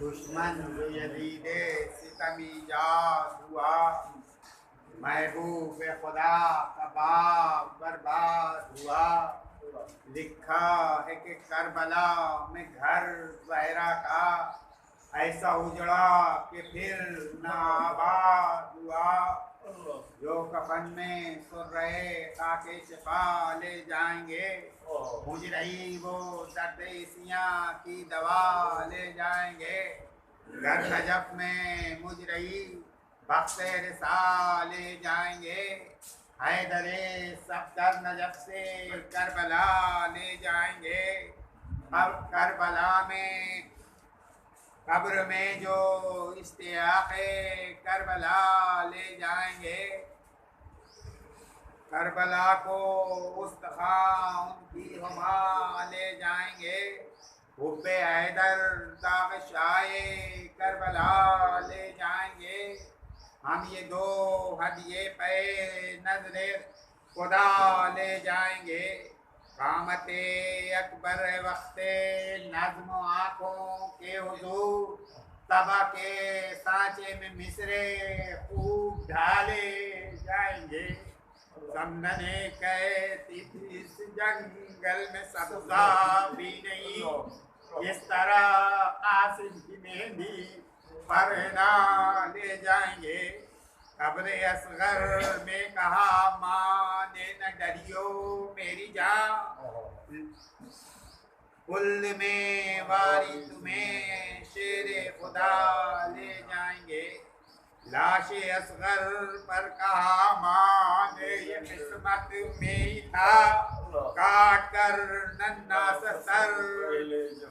دشمن جو یزید ستمی یاد ہوا، محبوب خدا کا باغ برباد ہوا۔ لکھا ہے کہ کربلا میں گھر زہرا کا ایسا اجڑا کہ پھر نہ آباد ہوا۔ جو کفن میں سر رہے خاک شفا لے جائیں گے، مجھ رہی وہ درد سیاں کی دوا لے جائیں گے۔ گر نجف میں مجھ رہی بخت رسا لے جائیں گے، حیدر صفدر نجف سے کربلا لے جائیں گے۔ اب کربلا میں قبر میں جو اشتیاق کربلا لے جائیں گے، کربلا کو استخاں ان کی ہما لے جائیں گے۔ حب حیدر داغ شائے کربلا لے جائیں گے۔ ہم یہ دو ہدیے پہ نظر خدا لے جائیں گے۔ قامت اکبر وقت نظم و آنکھوں کے حضور، تبا کے سانچے میں مصر خوب ڈھالے جائیں گے۔ سمندنے کہتی تھی اس جنگل میں سبزہ بھی نہیں، اس طرح قاسم کی مہندی پر نہ لے جائیں گے۔ قبر اصغر میں کہا ماں نے نہ ڈریو میری جان، کل میں واری تمہیں شیر خدا لے جائیں گے۔ لاش اصغر پر کہا ماں نے یہ قسمت میری تھا، کاٹ کر ننھا سا سر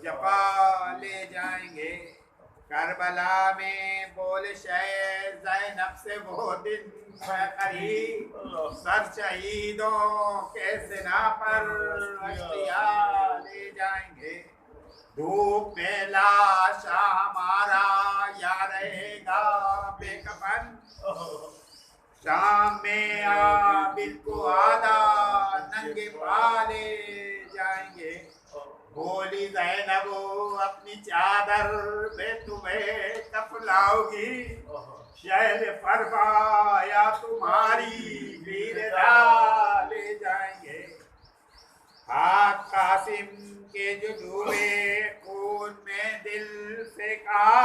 جفا لے جائیں گے۔ کربلا میں بول شہ زینب سے وہ دن ہے قریب، سر شہیدوں کے سنا پر اشتیا لے جائیں گے۔ دھوپ میں لاشا ہمارا یا رہے گا بے کفن، شام میں عابد کو آدھا ننگے پالے جائیں گے۔ بولی زینب اپنی چادر میں تمہیں کفلاؤ گی، شہد فرمایا تمہاری ویرا لے جائیں گے۔ ہاتھ قاسم کے جو ڈوبے خون میں دل سے کہا،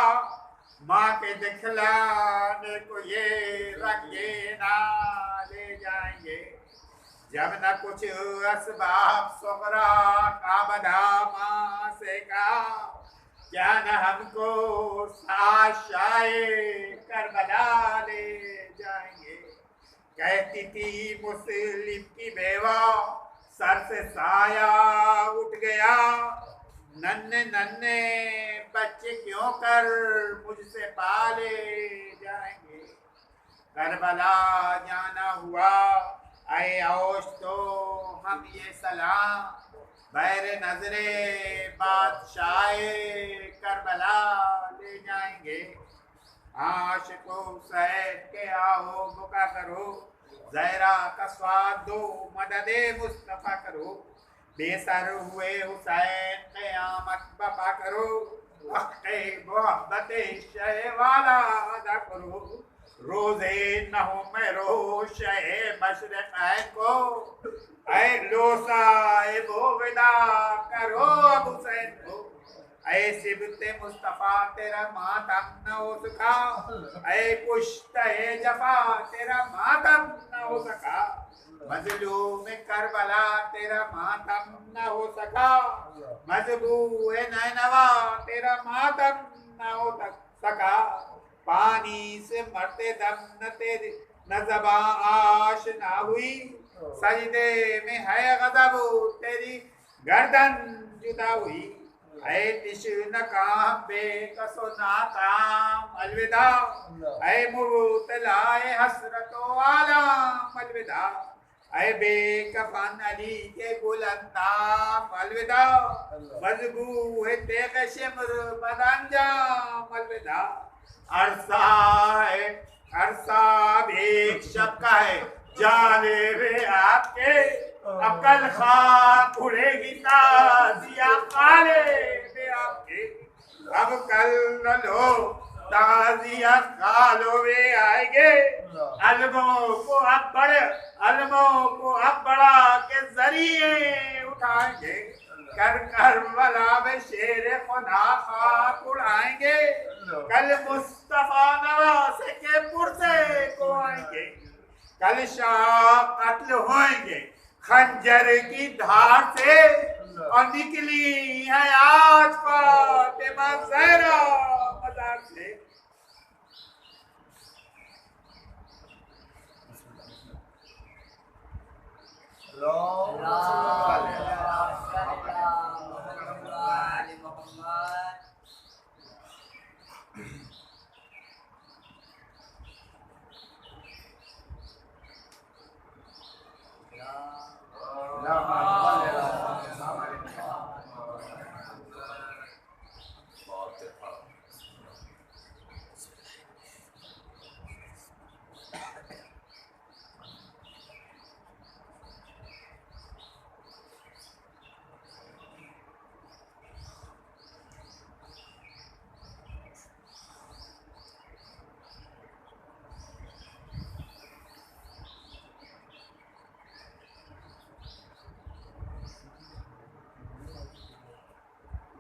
ماں کے دکھلانے کو یہ رنگے نہ لے جائیں گے۔ جب نہ کچھ اسباب صغرا کا بدا ماں سے کہا، کیا نہ ہم کو ساشائے کربلا لے جائیں گے۔ کہتی تھی مسلم کی بیوہ سر سے سایہ اٹھ گیا، ننھے ننھے بچے کیوں کر مجھ سے پالے جائیں گے۔ کربلا جانا ہوا اے اوش تو ہم یہ سلام، بیر نظر بادشاہ کربلا لے جائیں گے۔ عاشقو سید کے آؤ بکا کرو، زہرا کا سواد دو مدد مصطفیٰ کرو۔ بے سر ہوئے حسین قیامت بپا کرو، وقت محبت شہ والا ادا کرو۔ روزے نہو میں روش مشرق کو، اے لو صاحب ودا کرو اب حسین کو۔ اے سبت مصطفیٰ تیرا ماتم نہ ہو سکا، اے پشتہ جفا تیرا ماتم نہ ہو سکا۔ مظلوم کربلا تیرا ماتم نہ ہو سکا، مذبوح نینوا تیرا ماتم نہ ہو سکا۔ پانی سے مرتے دم نہ تیری نہ زباں آشنا ہوئی، سجدے میں ہے غضب تیری گردن جدا ہوئی۔ اے تشنہ کام بے کس و ناکام الوداع، اے مبتلا حسرت و آلام الوداع۔ اے بے کفن علی کے بلندام الوداع، مذبوح تیغ شمر بد انجام الوداع۔ عرصہ بھی ایک شب کا ہے جانب آپ کے، عقل خاک اڑے گی تازیہ خالے بے آپ کے۔ اب کل نہ لو تازیہ خالوں میں آئیں گے علموں کو اب بڑا کے ذریعے اٹھائیں گے کر کربلا میں شیر خدا خاک اڑائیں گے کل مصطفیٰ نواسے کے پرسے کو آئیں گے کل شاہ قتل ہوئیں گے خنجر کی دھار سے اور نکلی ہے آج فاطمہ زہرا مزار سے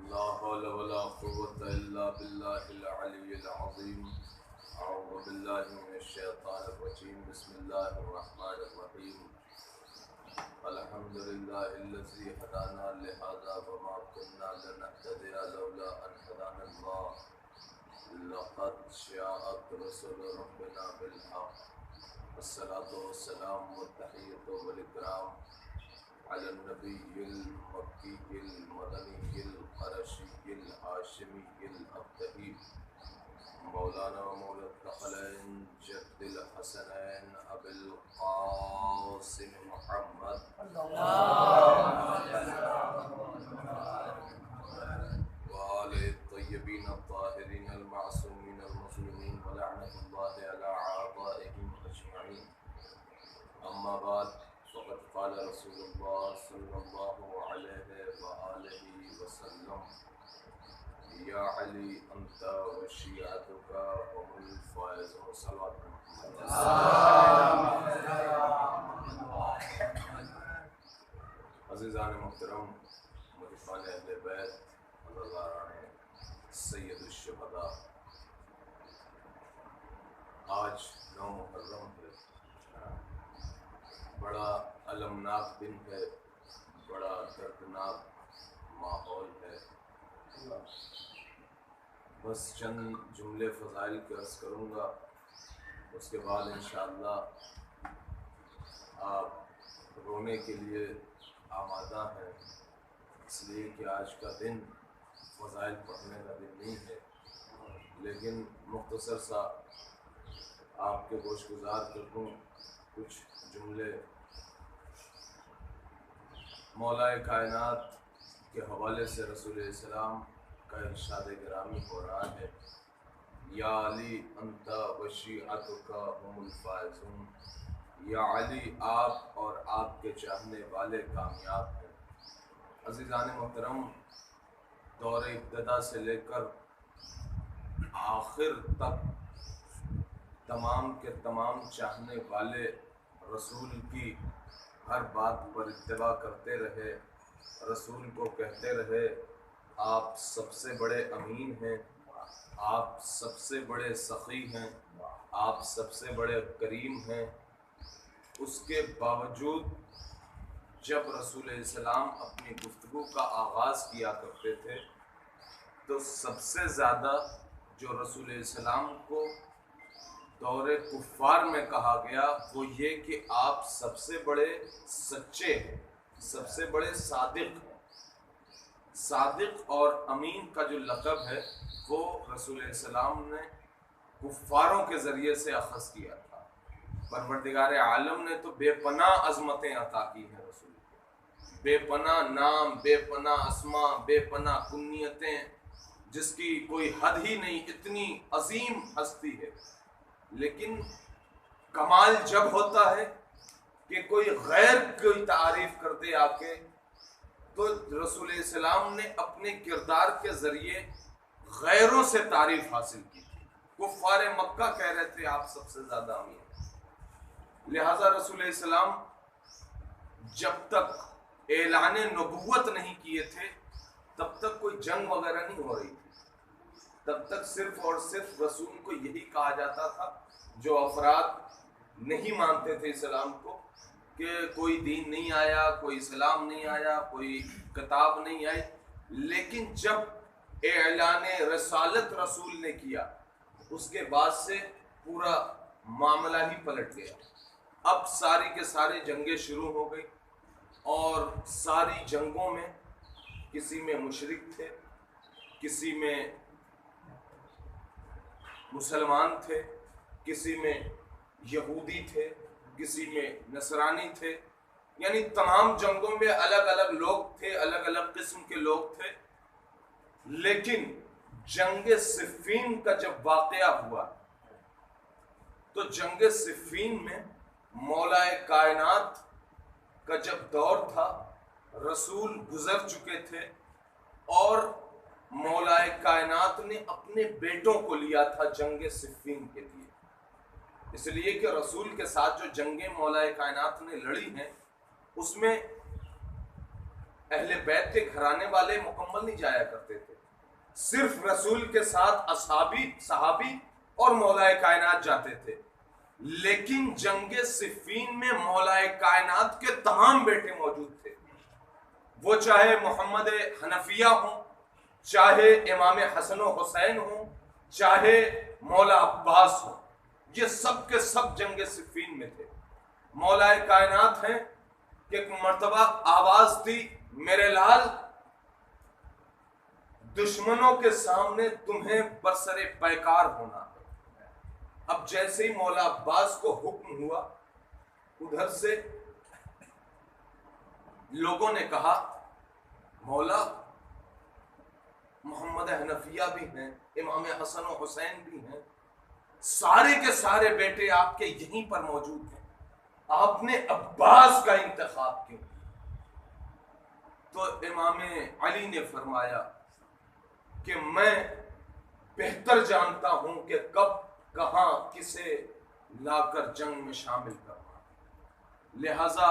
لا حول ولا قوة إلا بالله العلي العظيم أعوذ بالله من الشيطان الرجيم بسم الله الرحمن الرحيم الحمد لله الذي هدانا لهذا وما كنا لنهتدي لولا أن هدانا الله لقد جاءت رسل ربنا بالحق الصلاة والسلام والتحية والإكرام على النبي المكي المدني القرشي الهاشمي الأبتهي مولانا ومولى الثقلين جد الحسنين أبي القاسم محمد وآل الطيبين الطاهرين المعصومين المظلومين ولعنة الله على أعدائهم أجمعين أما بعد فقد قال رسول الله صلى الله عليه وآله وسلم يا علي أنت وشيعتك هم الفائزون صلوات عزیزان محترم مدفعان اہل بیت اللہ سید الشہداء آج 9 محرم ہے بڑا المناک دن ہے بڑا دردناک ماحول ہے بس چند جملے فضائل کے عرض کروں گا اس کے بعد انشاءاللہ آپ رونے کے لیے آمادہ ہیں اس لیے کہ آج کا دن فضائل پڑھنے کا دن نہیں ہے لیکن مختصر سا آپ کے گوش گزار کر دوں کچھ جملے مولا کائنات کے حوالے سے رسول السلام کا ارشاد گرامی ہو رہا ہے یا علی انت وشیعتک هم الفائزون یا علی آپ اور آپ کے چاہنے والے کامیاب ہیں عزیزان محترم دور ابتدا سے لے کر آخر تک تمام کے تمام چاہنے والے رسول کی ہر بات پر اتباع کرتے رہے رسول کو کہتے رہے آپ سب سے بڑے امین ہیں آپ سب سے بڑے سخی ہیں آپ سب سے بڑے کریم ہیں اس کے باوجود جب رسول السلام اپنی گفتگو کا آغاز کیا کرتے تھے تو سب سے زیادہ جو رسول السلام کو دور کفار میں کہا گیا وہ یہ کہ آپ سب سے بڑے سچے ہیں سب سے بڑے صادق اور امین کا جو لقب ہے وہ رسول السلام نے کفاروں کے ذریعے سے اخذ کیا تھا پروردگار عالم نے تو بے پناہ عظمتیں عطا کی ہیں رسول کو بے پناہ نام بے پناہ اسما بے پناہ کنیتیں جس کی کوئی حد ہی نہیں اتنی عظیم ہستی ہے لیکن کمال جب ہوتا ہے کہ کوئی غیر کوئی تعریف کر دے آپ کے تو رسول السلام نے اپنے کردار کے ذریعے غیروں سے تعریف حاصل کی تھی. کفار مکہ کہہ رہے تھے آپ سب سے زیادہ امیر. لہذا رسول علیہ السلام جب تک اعلان نبوت نہیں کیے تھے تب تک کوئی جنگ وغیرہ نہیں ہو رہی تھی. تب تک صرف اور صرف رسول کو یہی کہا جاتا تھا جو افراد نہیں مانتے تھے اسلام کو کہ کوئی دین نہیں آیا, کوئی اسلام نہیں آیا, کوئی کتاب نہیں آئی. لیکن جب اعلان رسالت رسول نے کیا اس کے بعد سے پورا معاملہ ہی پلٹ گیا. اب ساری کے سارے جنگیں شروع ہو گئی اور ساری جنگوں میں کسی میں مشرک تھے, کسی میں مسلمان تھے, کسی میں یہودی تھے, کسی میں نصرانی تھے. یعنی تمام جنگوں میں الگ الگ لوگ تھے, الگ الگ قسم کے لوگ تھے. لیکن جنگ صفین کا جب واقعہ ہوا تو جنگ صفین میں مولا کائنات کا جب دور تھا, رسول گزر چکے تھے اور مولا کائنات نے اپنے بیٹوں کو لیا تھا جنگ صفین کے لیے. اس لیے کہ رسول کے ساتھ جو جنگیں مولا کائنات نے لڑی ہیں اس میں اہل بیت کے گھرانے والے مکمل نہیں جایا کرتے تھے. صرف رسول کے ساتھ صحابی اور مولا کائنات جاتے تھے. لیکن جنگ صفین میں مولا کائنات کے تمام بیٹے موجود تھے, وہ چاہے محمد حنفیہ ہوں, چاہے امام حسن و حسین ہوں, چاہے مولا عباس ہوں, یہ سب کے سب جنگ صفین میں تھے. مولا کائنات ہیں کہ ایک مرتبہ آواز تھی, میرے لال دشمنوں کے سامنے تمہیں برسر پیکار ہونا. اب جیسے ہی مولا عباس کو حکم ہوا ادھر سے لوگوں نے کہا مولا محمد حنفیہ بھی ہیں, امام حسن و حسین بھی ہیں, سارے کے سارے بیٹے آپ کے یہیں پر موجود ہیں, آپ نے عباس کا انتخاب کیوں؟ تو امام علی نے فرمایا کہ میں بہتر جانتا ہوں کہ کب کہاں کسے لا کر جنگ میں شامل کرنا. لہذا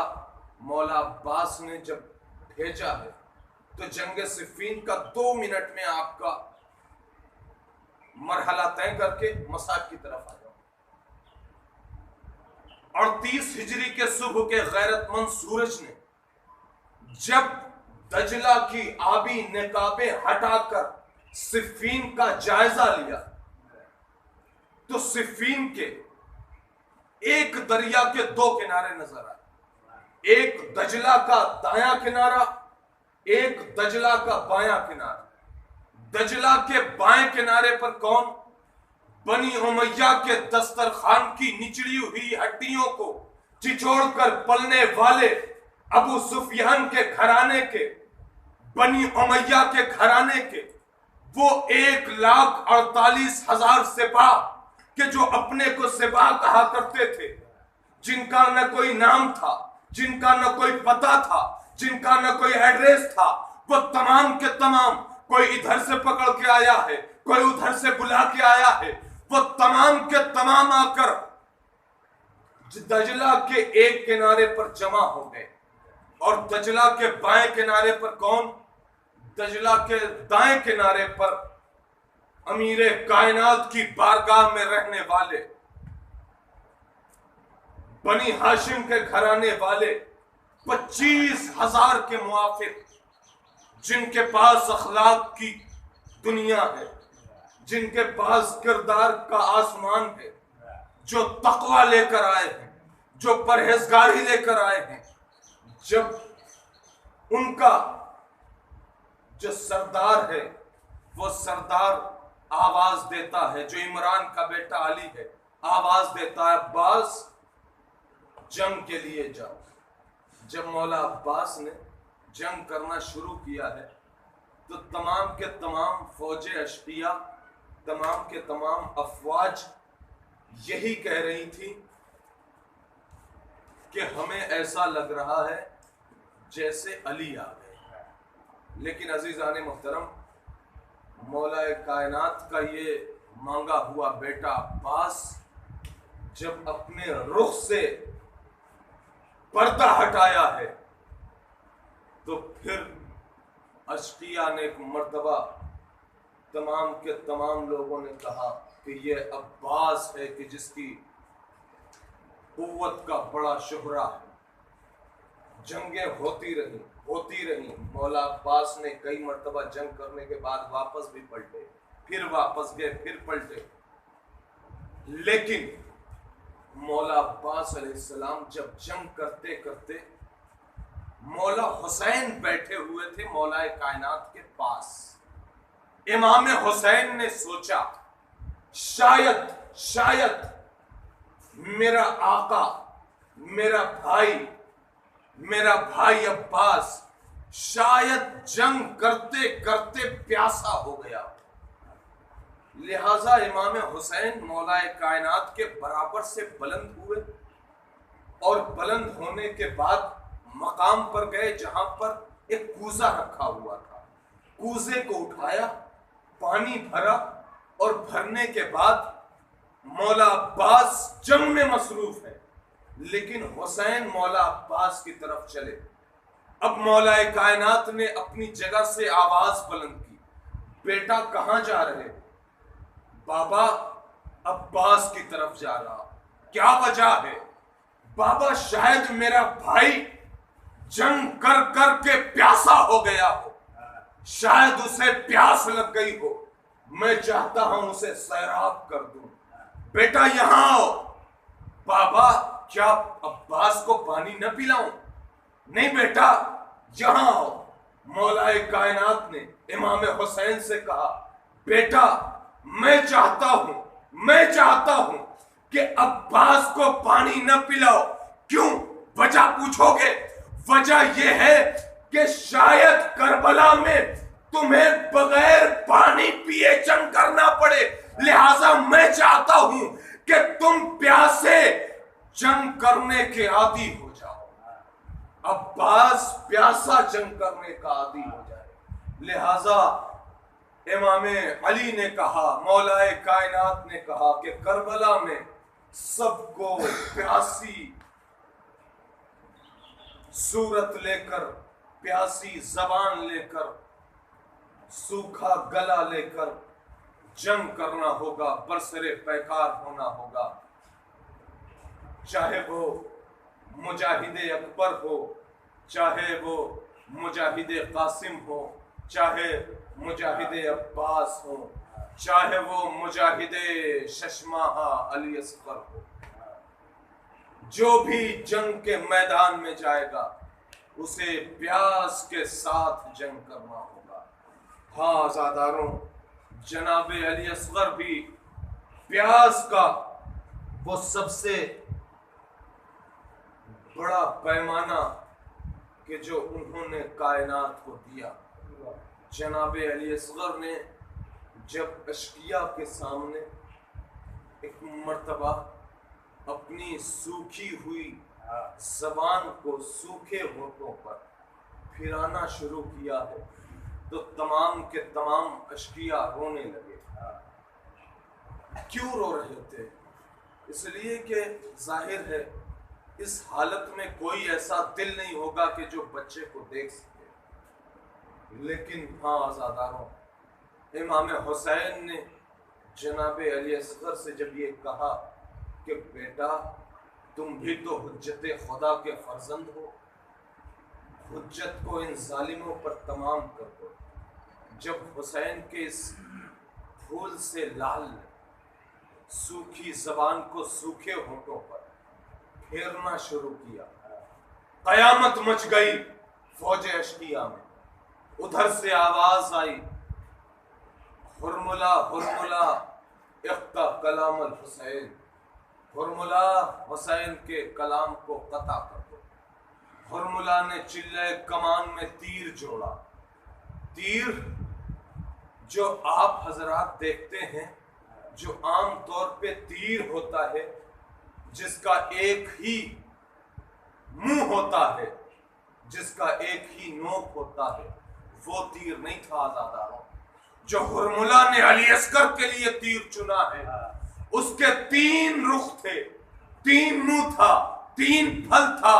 مولا عباس نے جب بھیجا ہے تو جنگ صفین کا 2 منٹ میں آپ کا مرحلہ طے کر کے مساج کی طرف آ جاؤ. 38 ہجری کے صبح کے غیرت مند سورج نے جب دجلہ کی آبی نقابیں ہٹا کر صفین کا جائزہ لیا تو صفین کے ایک دریا کے 2 کنارے نظر آئے. ایک دجلہ کا دایاں کنارہ, ایک دجلہ کا بایاں کنارہ. دجلہ کے بائیں کنارے پر کون؟ بنی امیہ کے دسترخوان کی نچڑی ہوئی ہڈیوں کو چچوڑ کر پلنے والے ابو سفیان کے گھرانے کے, بنی امیہ کے گھرانے کے وہ 1,48,000 سپاہ کہ جو اپنے کو سپاہ کہا کرتے تھے, جن کا نہ کوئی نام تھا, جن کا نہ کوئی پتہ تھا, جن کا نہ کوئی ایڈریس تھا, وہ تمام کے تمام, کوئی ادھر سے پکڑ کے آیا ہے, کوئی ادھر سے بلا کے آیا ہے, وہ تمام کے تمام آ کر دجلہ کے ایک کنارے پر جمع ہو گئے. اور دجلہ کے بائیں کنارے پر کون؟ دجلہ کے دائیں کنارے پر امیر کائنات کی بارگاہ میں رہنے والے بنی ہاشم کے گھرانے والے 25,000 کے موافق, جن کے پاس اخلاق کی دنیا ہے, جن کے پاس کردار کا آسمان ہے, جو تقوی لے کر آئے ہیں, جو پرہیزگاری لے کر آئے ہیں. جب ان کا جو سردار ہے وہ سردار آواز دیتا ہے, جو عمران کا بیٹا علی ہے, آواز دیتا ہے عباس جنگ کے لیے جاؤ. جب مولا عباس نے جنگ کرنا شروع کیا ہے تو تمام کے تمام فوج اشقیاء, تمام کے تمام افواج یہی کہہ رہی تھی کہ ہمیں ایسا لگ رہا ہے جیسے علی آ گئے. لیکن عزیزان محترم, مولا کائنات کا یہ مانگا ہوا بیٹا عباس جب اپنے رخ سے پردہ ہٹایا ہے تو پھر اشقیاء نے ایک مرتبہ تمام کے تمام لوگوں نے کہا کہ یہ عباس ہے کہ جس کی قوت کا بڑا شہرہ ہے. جنگیں ہوتی رہی. مولا عباس نے کئی مرتبہ جنگ کرنے کے بعد واپس بھی پلٹے, پھر واپس گئے, پھر پلٹے. لیکن مولا عباس علیہ السلام جب جنگ کرتے کرتے مولا حسین بیٹھے ہوئے تھے مولا کائنات کے پاس. امام حسین نے سوچا شاید میرا آقا, میرا بھائی عباس شاید جنگ کرتے کرتے پیاسا ہو گیا. لہذا امام حسین مولا کائنات کے برابر سے بلند ہوئے اور بلند ہونے کے بعد مقام پر گئے جہاں پر ایک کوزہ رکھا ہوا تھا. کوزے کو اٹھایا, پانی بھرا اور بھرنے کے بعد مولا عباس جنگ میں مصروف ہے لیکن حسین مولا عباس کی طرف چلے. اب مولا کائنات نے اپنی جگہ سے آواز بلند کی, بیٹا کہاں جا رہے؟ بابا عباس کی طرف جا رہا. کیا وجہ ہے؟ بابا شاید میرا بھائی جنگ کر کر کے پیاسا ہو گیا ہو, شاید اسے پیاس لگ گئی ہو, میں چاہتا ہوں اسے سیراب کر دوں. بیٹا یہاں آؤ. بابا کیا عباس کو پانی نہ پلاؤں؟ نہیں بیٹا یہاں آؤ. مولا کائنات نے امام حسین سے کہا بیٹا میں چاہتا ہوں کہ عباس کو پانی نہ پلاؤ. کیوں؟ وجہ پوچھو گے؟ وجہ یہ ہے کہ شاید کربلا میں تمہیں بغیر پانی پیے جنگ کرنا پڑے, لہذا میں چاہتا ہوں کہ تم پیاسے جنگ کرنے کے عادی ہو جاؤ. عباس پیاسا جنگ کرنے کا عادی ہو جائے. لہذا امام علی نے کہا, مولا کائنات نے کہا کہ کربلا میں سب کو پیاسی صورت لے کر, پیاسی زبان لے کر, سوکھا گلا لے کر جنگ کرنا ہوگا, برسر پیکار ہونا ہوگا. چاہے وہ مجاہد اکبر ہو, چاہے وہ مجاہد قاسم ہو, چاہے مجاہد عباس ہو, چاہے وہ مجاہد ششماہا علی اصغر ہو. جو بھی جنگ کے میدان میں جائے گا اسے پیاس کے ساتھ جنگ کرنا ہوگا. ہاں عزاداروں, جناب علی اصغر بھی پیاس کا وہ سب سے بڑا پیمانہ کہ جو انہوں نے کائنات کو دیا. جناب علی اصغر نے جب اشقیاء کے سامنے ایک مرتبہ اپنی سوکھی ہوئی زبان کو سوکھے ہونٹوں پر پھرانا شروع کیا ہے تو تمام کے تمام اشقیاء رونے لگے. کیوں رو رہے تھے؟ اس لیے کہ ظاہر ہے اس حالت میں کوئی ایسا دل نہیں ہوگا کہ جو بچے کو دیکھ سکے. لیکن ہاں عزاداروں, امام حسین نے جناب علی اصغر سے جب یہ کہا کہ بیٹا تم بھی تو حجت خدا کے فرزند ہو, حجت کو ان ظالموں پر تمام کر دو. جب حسین کے اس پھول سے لال سوکھی زبان کو سوکھے ہونٹوں پر پھیرنا شروع کیا, قیامت مچ گئی فوج اشقیاء میں. ادھر سے آواز آئی, ہرملا ہرملا اقطع کلام الحسین, ہرملا حسین کے کلام کو قطع کر دو. ہرملا نے چلے کمان میں تیر جوڑا. تیر جو آپ حضرات دیکھتے ہیں, جو عام طور پہ تیر ہوتا ہے جس کا ایک ہی منہ ہوتا ہے, جس کا ایک ہی نوک ہوتا ہے, وہ تیر نہیں تھا آزاداروں. جو ہرملا نے علی اصغر کے لیے تیر چنا ہے، اس کے 3 رخ تھے، 3 منہ تھا، 3 پھل تھا۔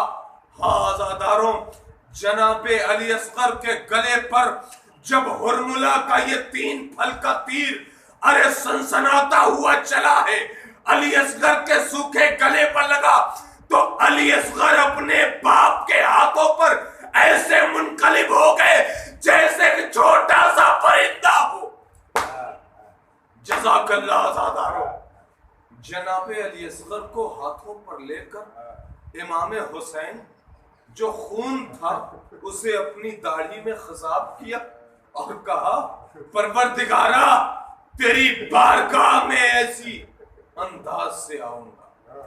ہاں عزاداروں، جناب علی اصغر کے گلے پر جب ہرملا کا یہ 3 پھل کا تیر ارے سنسناتا ہوا چلا ہے، علی اصغر کے سوکھے گلے پر لگا تو علی اصغر اپنے باپ کے ہاتھوں پر ایسے منقلب ہو گئے جیسے کہ چھوٹا سا پرندہ ہو۔ جزاک اللہ عزاداروں۔ جناب علی اصغر کو ہاتھوں پر لے کر امام حسین جو خون تھا اسے اپنی داڑھی میں خضاب کیا اور کہا پروردگارا تیری بارگاہ میں ایسی انداز سے آؤں گا۔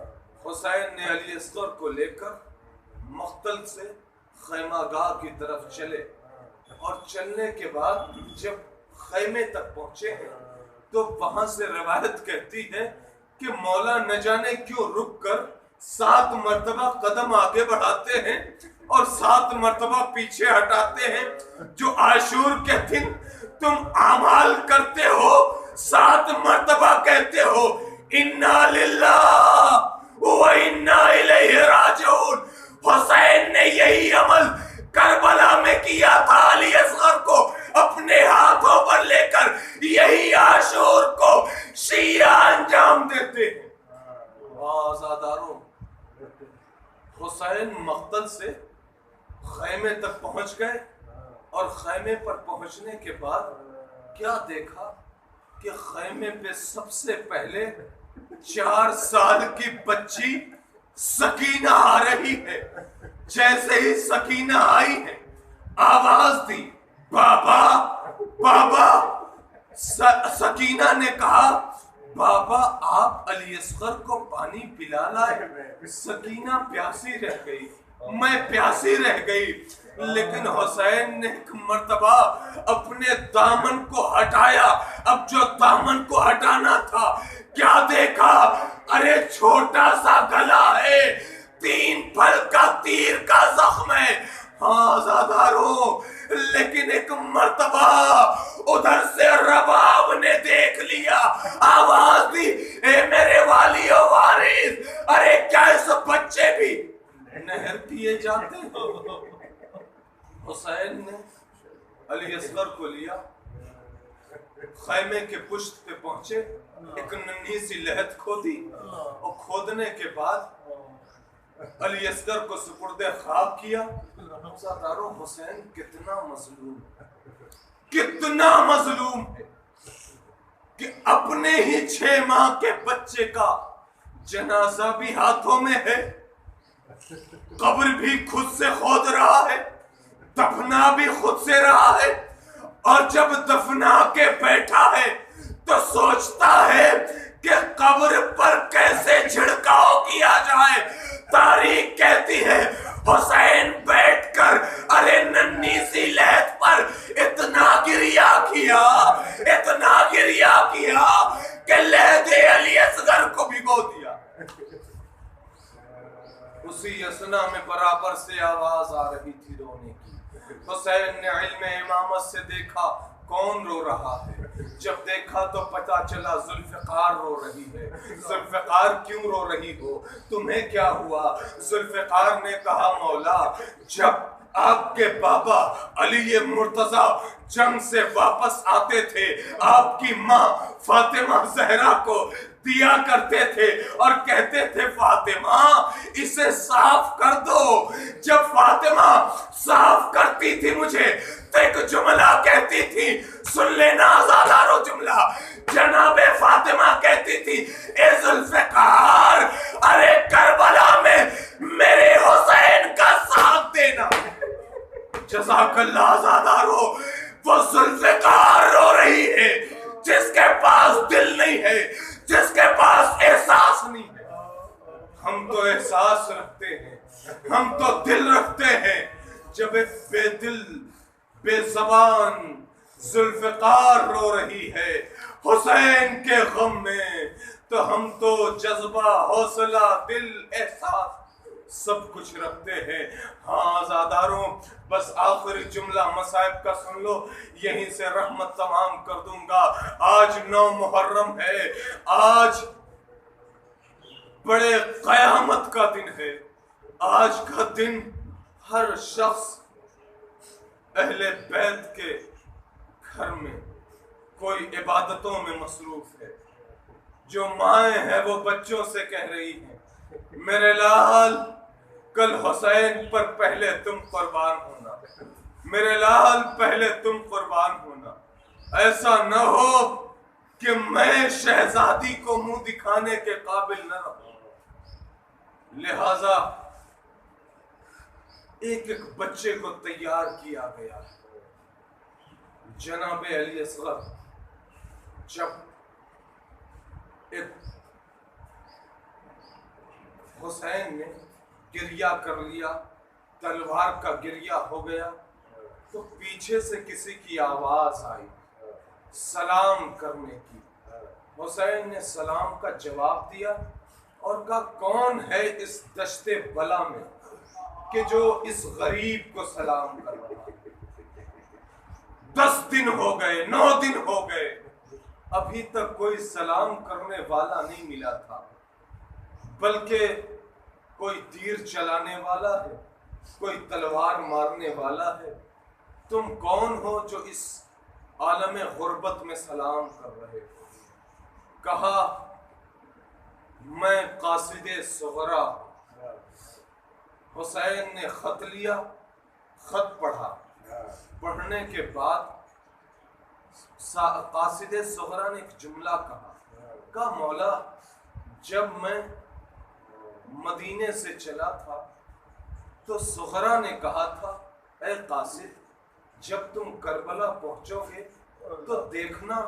حسین نے علی اصغر کو لے کر مقتل سے خیمہ گاہ کی طرف چلے اور چلنے کے بعد جب خیمے تک پہنچے ہیں تو وہاں سے روایت کہتی ہے کہ مولا نہ جانے کیوں رک کر 7 مرتبہ قدم آگے بڑھاتے ہیں اور 7 مرتبہ پیچھے ہٹاتے ہیں۔ جو عاشور کے دن تم اعمال کرتے ہو 7 مرتبہ کہتے ہو انا للہ و انا الیہ راجعون۔ حسین نے یہی عمل کربلا میں کیا تھا، علی اصغر کو اپنے ہاتھوں پر لے کر یہی عاشور کو شیعہ انجام دیتے ہیں۔ آزاداروں، حسین مقتل سے خیمے تک پہنچ گئے اور خیمے پر پہنچنے کے بعد کیا دیکھا کہ خیمے پہ سب سے پہلے 4 سال کی بچی سکینہ آ رہی ہے۔ جیسے ہی سکینہ آئی ہے آواز دی بابا بابا۔ سکینہ نے کہا بابا آپ علی اصغر کو پانی پلا لائے۔ سکینہ پیاسی رہ گئی، میں پیاسی رہ گئی، لیکن حسین نے ایک مرتبہ اپنے دامن کو ہٹایا۔ اب جو دامن کو ہٹانا تھا کیا دیکھا؟ ارے چھوٹا سا گلا ہے، 3 پھل کا تیر کا زخم ہے۔ ہاں زادارو، لیکن ایک مرتبہ ادھر سے رباب نے دیکھ لیا، آواز دی اے میرے والی و وارث، ارے کیا اس بچے بھی نہر پیے جاتے ہو؟ حسین نے علی اصغر کو لیا، خیمے کے پشت پہ پہنچے، ایک ننھی سی لہت کھودی اور کھودنے کے بعد علی اصغر کو سپرد خواب کیا۔ ساتارو حسین کتنا مظلوم ہے، کتنا مظلوم ہے کہ اپنے ہی 6 ماہ کے بچے کا جنازہ بھی ہاتھوں میں ہے، قبر بھی خود سے کھود رہا ہے، دفنا بھی خود سے رہا ہے، اور جب دفنا کے بیٹھا ہے تو سوچتا ہے کہ قبر پر کیسے چھڑکاؤ کیا جائے۔ تاریخ کہتی ہے حسین بیٹھ کر ارے ننھی سی لہت پر اتنا گریا کیا، اتنا گریا کیا کہ لہد علی اصغر کو بھگو دیا۔ اسی اسنا میں برابر سے آواز آ رہی تھی رونے کی۔ حسین نے علم امامت سے دیکھا کون رو رہا ہے، جب دیکھا تو پتا چلا ذوالفقار رو رہی ہے۔ ذوالفقار کیوں رو رہی ہو؟ تمہیں کیا ہوا؟ ذوالفقار نے کہا مولا جب آپ کے بابا علی مرتضیٰ جنگ سے واپس آتے تھے آپ کی ماں فاطمہ زہرا کو دیا کرتے تھے اور کہتے تھے فاطمہ اسے صاف کر دو۔ جب فاطمہ صاف کرتی تھی مجھے تو ایک جملہ کہتی تھی، سن لینا آزادارو جملہ، جناب فاطمہ کہتی تھی اے ذوالفقار ارے کربلا میں میرے حسین کا ساتھ دینا۔ جزاک اللہ آزادارو، وہ ذوالفقار رو رہی ہے جس کے پاس دل نہیں ہے، جس کے پاس احساس نہیں ہے۔ ہم تو احساس رکھتے ہیں، ہم تو دل رکھتے ہیں۔ جب ایک بے دل بے زبان ذوالفقار رو رہی ہے حسین کے غم میں تو ہم تو جذبہ حوصلہ دل احساس سب کچھ رکھتے ہیں. ہاں عزاداروں، بس آخری جملہ مصائب کا سن لو، یہیں سے رحمت تمام کر دوں گا. آج 9 محرم ہے، آج بڑے قیامت کا دن ہے. آج کا دن ہر شخص اہل بیت کے گھر میں کوئی عبادتوں میں مصروف ہے. جو مائیں ہیں وہ بچوں سے کہہ رہی ہیں میرے لال کل حسین پر پہلے تم قربان ہونا، میرے لال پہلے تم قربان ہونا. ایسا نہ ہو کہ میں شہزادی کو منہ دکھانے کے قابل نہ رہوں. لہذا ایک ایک بچے کو تیار کیا گیا. جناب علی اصغر جب ایک حسین نے گریہ کر لیا، تلوار کا گریہ ہو گیا، تو پیچھے سے کسی کی آواز آئی سلام کرنے کی. حسین نے سلام کا جواب دیا اور کہا کون ہے اس دشت بلا میں کہ جو اس غریب کو سلام کر رہا ہے. 10 دن ہو گئے، 9 دن ہو گئے، ابھی تک کوئی سلام کرنے والا نہیں ملا تھا، بلکہ کوئی تیر چلانے والا ہے، کوئی تلوار مارنے والا ہے. تم کون ہو جو اس عالم غربت میں سلام کر رہے ہو؟ کہا میں قاصد صغرا. حسین نے خط لیا، خط پڑھا. پڑھنے کے بعد قاصد صغرا نے ایک جملہ کہا مولا جب میں مدینے سے چلا تھا تو صغرا نے کہا تھا اے قاصد جب تم کربلا پہنچو گے تو دیکھنا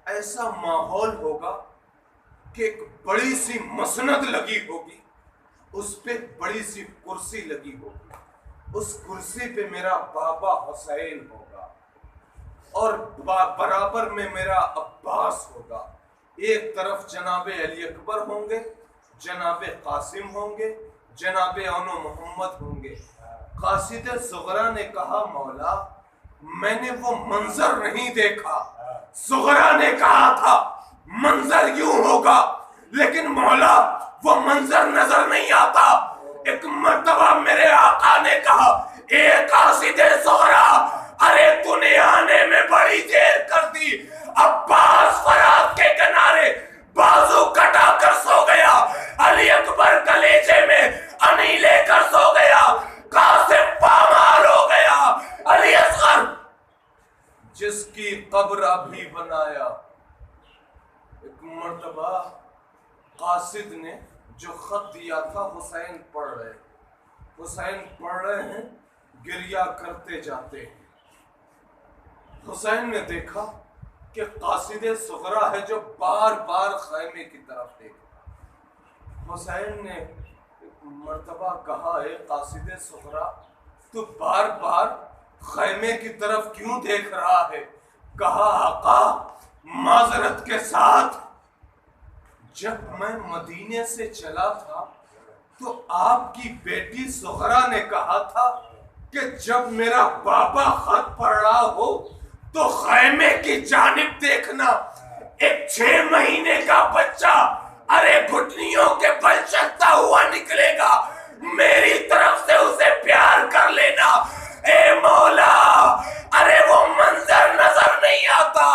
ایسا ماحول ہوگا کہ ایک بڑی سی مسند لگی ہوگی، اس پہ بڑی سی کرسی لگی ہوگی، اس کرسی پہ میرا بابا حسین ہوگا اور برابر میں میرا عباس ہوگا. ایک طرف جناب علی اکبر ہوں گے، جناب قاسم ہوں گے، جناب انو محمد ہوں گے. قاصد صغرا نے کہا مولا میں نے وہ منظر نہیں دیکھا. صغرا نے کہا تھا منظر یوں ہوگا، لیکن مولا وہ منظر نظر نہیں آتا. ایک مرتبہ میرے آقا نے کہا اے قاصد صغرا ارے تو نے آنے میں بڑی دیر کر دی. عباس فرات کے کنارے بازو کٹا کر سو گیا، علی اکبر کلیجے میں انی لے کر سو گیا، قاسم پامال ہو گیا. علی اصغر جس کی قبر ابھی بنایا. ایک مرتبہ قاصد نے جو خط دیا تھا حسین پڑھ رہے ہیں، گریہ کرتے جاتے ہیں. حسین نے دیکھا کہ قاصد صغرا ہے جو بار بار خیمے کی طرف دیکھا. حسین نے مرتبہ کہا اے قاصد صغرا تو بار بار خیمے کی طرف کیوں دیکھ رہا ہے؟ کہا آقا معذرت کے ساتھ جب میں مدینے سے چلا تھا تو آپ کی بیٹی صغرا نے کہا تھا کہ جب میرا بابا خط پڑھ رہا ہو تو خیمے کی جانب دیکھنا. ایک 6 مہینے کا بچہ ارے گھٹنیوں کے بل چلتا ہوا نکلے گا، میری طرف سے اسے پیار کر لینا. اے مولا ارے وہ منظر نظر نہیں آتا،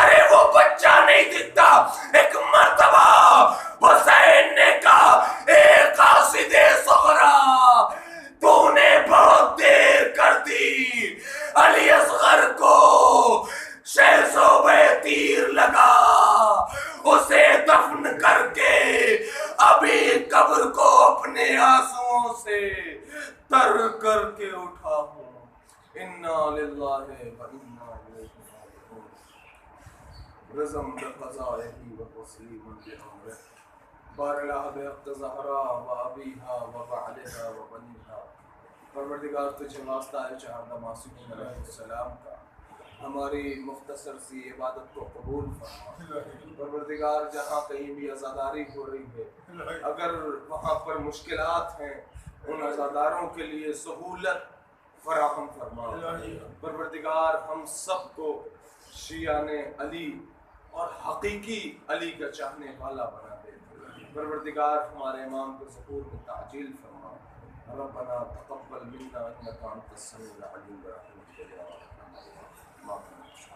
ارے وہ بچہ نہیں دکھتا. ایک مرتبہ حسین نے کہا اے قاصد صغرا تو نے بہت دیر کر دی. علی اصغر کو شہزوبے تیر لگا، اسے دفن کر کے ابھی قبر کو اپنے آنسوؤں سے تر کر کے اٹھا ہوں. انا للہ و انا الیہ راجعون. رزم بقضائہ و تسلیم بامرہ بارلہ بحق زہرا و ابیہا و بعلہا و بنیہا. پروردگار تجھے واسطہ ہے چہردہ معصومین علیہ السلام کا، ہماری مختصر سی عبادت کو قبول فرما۔ پروردگار جہاں کہیں بھی عزاداری ہو رہی ہے، اگر وہاں پر مشکلات ہیں، ان عزاداروں کے لیے سہولت فراہم فرما۔ پروردگار ہم سب کو شیعان علی اور حقیقی علی کا چاہنے والا بنا دے۔ پروردگار ہمارے امام کے ظہور میں تعجیل فرما۔ ربنا تقبل منا انک انت السمیع العلیم برحمتک یا ارحم الراحمین۔